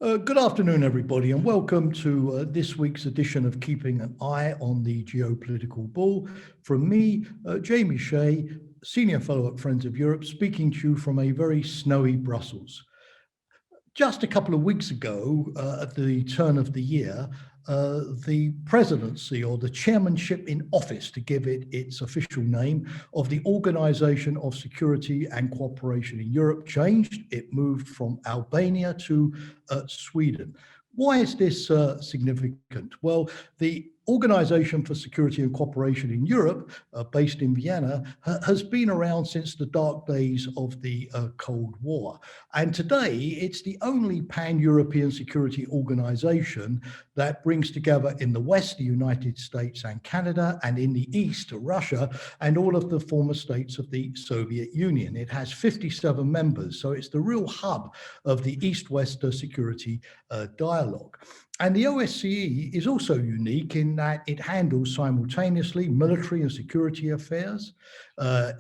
Good afternoon, everybody, and welcome to this week's edition of Keeping an Eye on the Geopolitical Ball. From me, Jamie Shea, Senior Fellow at Friends of Europe, speaking to you from a very snowy Brussels. Just a couple of weeks ago, at the turn of the year, the presidency, or the Chairmanship-in-Office, to give it its official name, of the Organisation of Security and Cooperation in Europe changed. It moved from Albania to Sweden. Why is this significant? Well, the Organisation for Security and Cooperation in Europe, based in Vienna, has been around since the dark days of the Cold War. And today, it's the only pan-European security organisation that brings together in the West, the United States and Canada, and in the East, Russia, and all of the former states of the Soviet Union. It has 57 members, so it's the real hub of the East-West security dialogue. And the OSCE is also unique in that it handles simultaneously military and security affairs,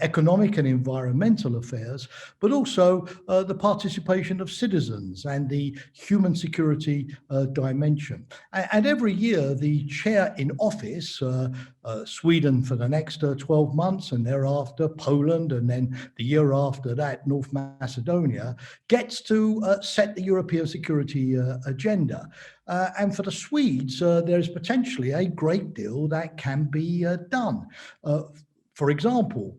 economic and environmental affairs, but also the participation of citizens and the human security dimension. And every year, the chair in office, Sweden for the next 12 months, and thereafter Poland, and then the year after that, North Macedonia, gets to set the European security agenda. And for the Swedes, there's potentially a great deal that can be done. For example,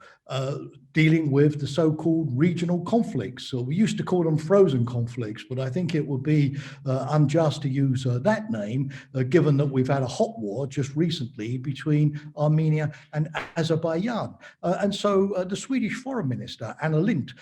dealing with the so-called regional conflicts. So we used to call them frozen conflicts, but I think it would be unjust to use that name, given that we've had a hot war just recently between Armenia and Azerbaijan. And so the Swedish Foreign Minister, Anna Lindh,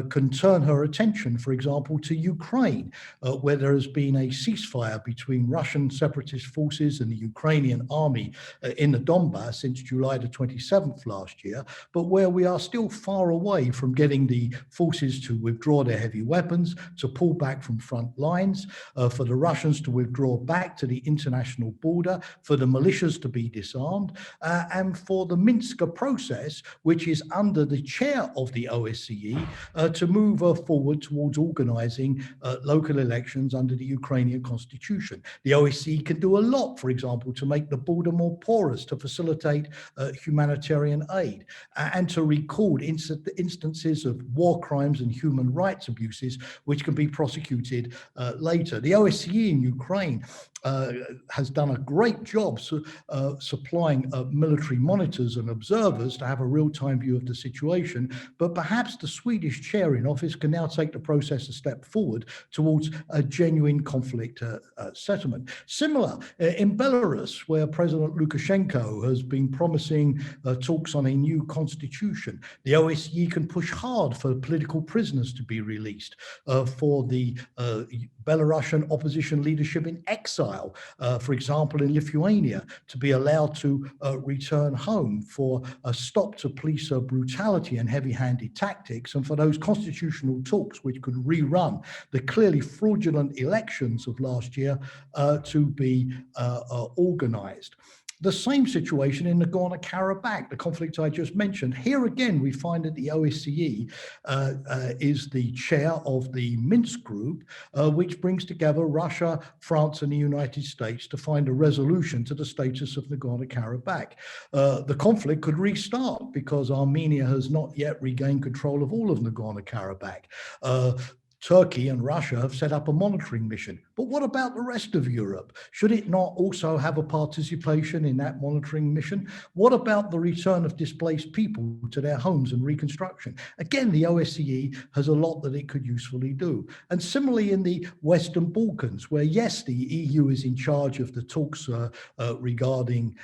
can turn her attention, for example, to Ukraine, where there has been a ceasefire between Russian separatist forces and the Ukrainian army in the Donbass since July the 27th last year, but where we are still far away from getting the forces to withdraw their heavy weapons, to pull back from front lines, for the Russians to withdraw back to the international border, for the militias to be disarmed, and for the Minsk process, which is under the chair of the OSCE, to move forward towards organizing local elections under the Ukrainian constitution. The OSCE can do a lot, for example, to make the border more porous, to facilitate humanitarian aid, and to record instances of war crimes and human rights abuses, which can be prosecuted later. The OSCE in Ukraine has done a great job supplying military monitors and observers to have a real-time view of the situation, but perhaps the Swedish chair in office can now take the process a step forward towards a genuine conflict settlement. Similar in Belarus, where President Lukashenko has been promising talks on a new constitution. The OSCE can push hard for political prisoners to be released, for the Belarusian opposition leadership in exile, for example, in Lithuania, to be allowed to return home, for a stop to police brutality and heavy-handed tactics, and for those constitutional talks which could rerun the clearly fraudulent elections of last year to be organized. The same situation in Nagorno-Karabakh, the conflict I just mentioned. Here again, we find that the OSCE is the chair of the Minsk group, which brings together Russia, France, and the United States to find a resolution to the status of Nagorno-Karabakh. The conflict could restart because Armenia has not yet regained control of all of Nagorno-Karabakh. Turkey and Russia have set up a monitoring mission. But what about the rest of Europe? Should it not also have a participation in that monitoring mission? What about the return of displaced people to their homes and reconstruction? Again, the OSCE has a lot that it could usefully do. And similarly in the Western Balkans, where yes, the EU is in charge of the talks regarding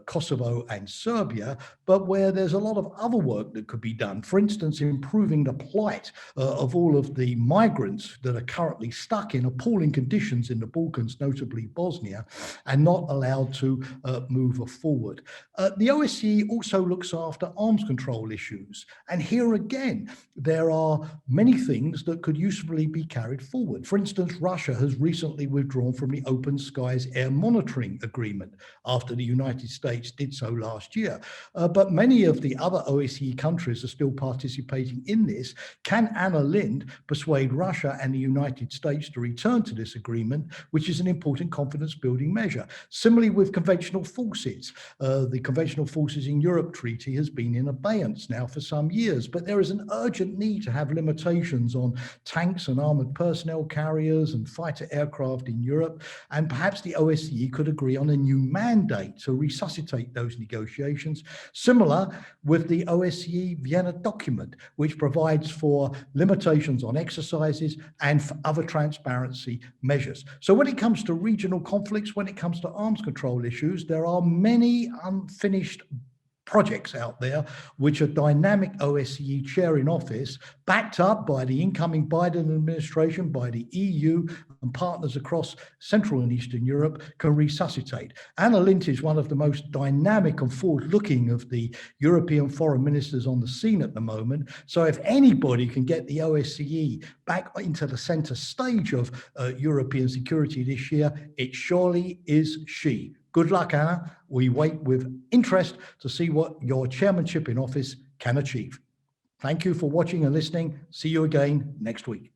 Kosovo and Serbia, but where there's a lot of other work that could be done. For instance, improving the plight of all of the migrants that are currently stuck in appalling conditions in the Balkans, notably Bosnia, and not allowed to move forward. The OSCE also looks after arms control issues. And here again, there are many things that could usefully be carried forward. For instance, Russia has recently withdrawn from the Open Skies Air Monitoring Agreement after the United States did so last year. But many of the other OSCE countries are still participating in this. Can Anna Lindh persuade persuade Russia and the United States to return to this agreement, which is an important confidence-building measure. Similarly with conventional forces, the Conventional Forces in Europe Treaty has been in abeyance now for some years, but there is an urgent need to have limitations on tanks and armored personnel carriers and fighter aircraft in Europe, and perhaps the OSCE could agree on a new mandate to resuscitate those negotiations, similar with the OSCE Vienna document, which provides for limitations on exercises and for other transparency measures. So when it comes to regional conflicts, when it comes to arms control issues, there are many unfinished projects out there, which a dynamic OSCE chair in office, backed up by the incoming Biden administration, by the EU and partners across Central and Eastern Europe, can resuscitate. Anna Lindh is one of the most dynamic and forward-looking of the European foreign ministers on the scene at the moment. So if anybody can get the OSCE back into the center stage of European security this year, it surely is she. Good luck, Anna. We wait with interest to see what your chairmanship in office can achieve. Thank you for watching and listening. See you again next week.